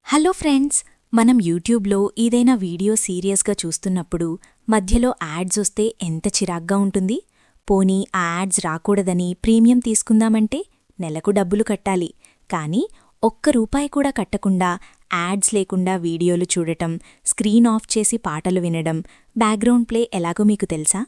Hello friends, మనం యూట్యూబ్లో ఏదైనా వీడియో సీరియస్గా చూస్తున్నప్పుడు మధ్యలో యాడ్స్ వస్తే ఎంత చిరాగ్గా ఉంటుంది. పోనీ ఆ యాడ్స్ రాకూడదని ప్రీమియం తీసుకుందామంటే నెలకు డబ్బులు కట్టాలి. కానీ ₹1 కూడా కట్టకుండా యాడ్స్ లేకుండా వీడియోలు చూడటం, స్క్రీన్ ఆఫ్ చేసి పాటలు వినడం, బ్యాక్గ్రౌండ్ ప్లే ఎలాగో మీకు తెలుసా?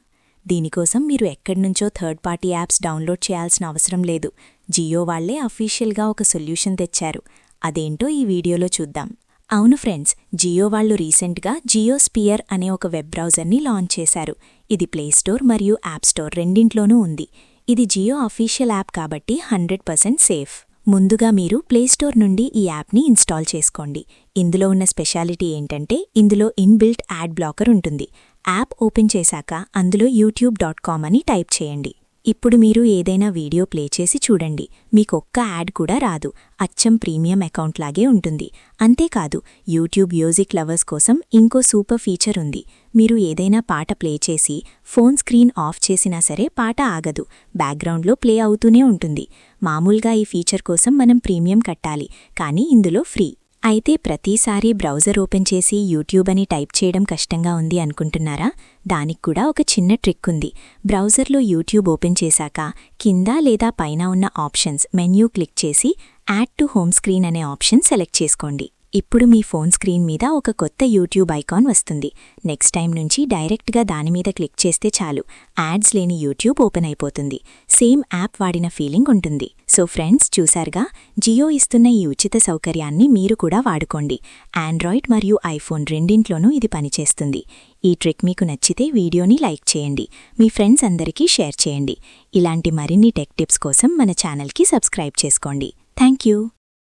దీనికోసం మీరు ఎక్కడ్నుంచో థర్డ్ పార్టీ యాప్స్ డౌన్లోడ్ చేయాల్సిన అవసరం లేదు. జియో వాళ్లే అఫీషియల్గా ఒక సొల్యూషన్ తెచ్చారు. అదేంటో ఈ వీడియోలో చూద్దాం. అవును ఫ్రెండ్స్, జియో వాళ్లు రీసెంట్గా జియో స్పియర్ అనే ఒక వెబ్ బ్రౌజర్ని లాంచ్ చేశారు. ఇది ప్లేస్టోర్ మరియు యాప్ స్టోర్ రెండింట్లోనూ ఉంది. ఇది జియో అఫీషియల్ యాప్ కాబట్టి 100% సేఫ్. ముందుగా మీరు ప్లేస్టోర్ నుండి ఈ యాప్ని ఇన్స్టాల్ చేసుకోండి. ఇందులో ఉన్న స్పెషాలిటీ ఏంటంటే ఇందులో ఇన్బిల్ట్ యాడ్ బ్లాకర్ ఉంటుంది. యాప్ ఓపెన్ చేశాక అందులో youtube.com అని టైప్ చేయండి. ఇప్పుడు మీరు ఏదైనా వీడియో ప్లే చేసి చూడండి, మీకొక్క యాడ్ కూడా రాదు. అచ్చం ప్రీమియం అకౌంట్ లాగే ఉంటుంది. అంతేకాదు, యూట్యూబ్ మ్యూజిక్ లవర్స్ కోసం ఇంకో సూపర్ ఫీచర్ ఉంది. మీరు ఏదైనా పాట ప్లే చేసి ఫోన్ స్క్రీన్ ఆఫ్ చేసినా సరే పాట ఆగదు, బ్యాక్గ్రౌండ్లో ప్లే అవుతూనే ఉంటుంది. మామూలుగా ఈ ఫీచర్ కోసం మనం ప్రీమియం కట్టాలి, కానీ ఇందులో ఫ్రీ. అయితే ప్రతిసారీ బ్రౌజర్ ఓపెన్ చేసి యూట్యూబ్ అని టైప్ చేయడం కష్టంగా ఉంది అనుకుంటున్నారా? దానికి కూడా ఒక చిన్న ట్రిక్ ఉంది. బ్రౌజర్లో యూట్యూబ్ ఓపెన్ చేశాక కింద లేదా పైన ఉన్న ఆప్షన్స్ మెన్యూ క్లిక్ చేసి యాడ్ టు హోమ్ స్క్రీన్ అనే ఆప్షన్ సెలెక్ట్ చేసుకోండి. ఇప్పుడు మీ ఫోన్ స్క్రీన్ మీద ఒక కొత్త యూట్యూబ్ ఐకాన్ వస్తుంది. నెక్స్ట్ టైం నుంచి డైరెక్ట్గా దానిమీద క్లిక్ చేస్తే చాలు, యాడ్స్ లేని యూట్యూబ్ ఓపెన్ అయిపోతుంది. సేమ్ యాప్ వాడిన ఫీలింగ్ ఉంటుంది. సో ఫ్రెండ్స్, చూశారుగా, జియో ఇస్తున్న ఈ ఉచిత సౌకర్యాన్ని మీరు కూడా వాడుకోండి. ఆండ్రాయిడ్ మరియు ఐఫోన్ రెండింట్లోనూ ఇది పనిచేస్తుంది. ఈ ట్రిక్ మీకు నచ్చితే వీడియోని లైక్ చేయండి, మీ ఫ్రెండ్స్ అందరికీ షేర్ చేయండి. ఇలాంటి మరిన్ని టెక్ టిప్స్ కోసం మన ఛానల్కి సబ్స్క్రైబ్ చేసుకోండి. Thank you.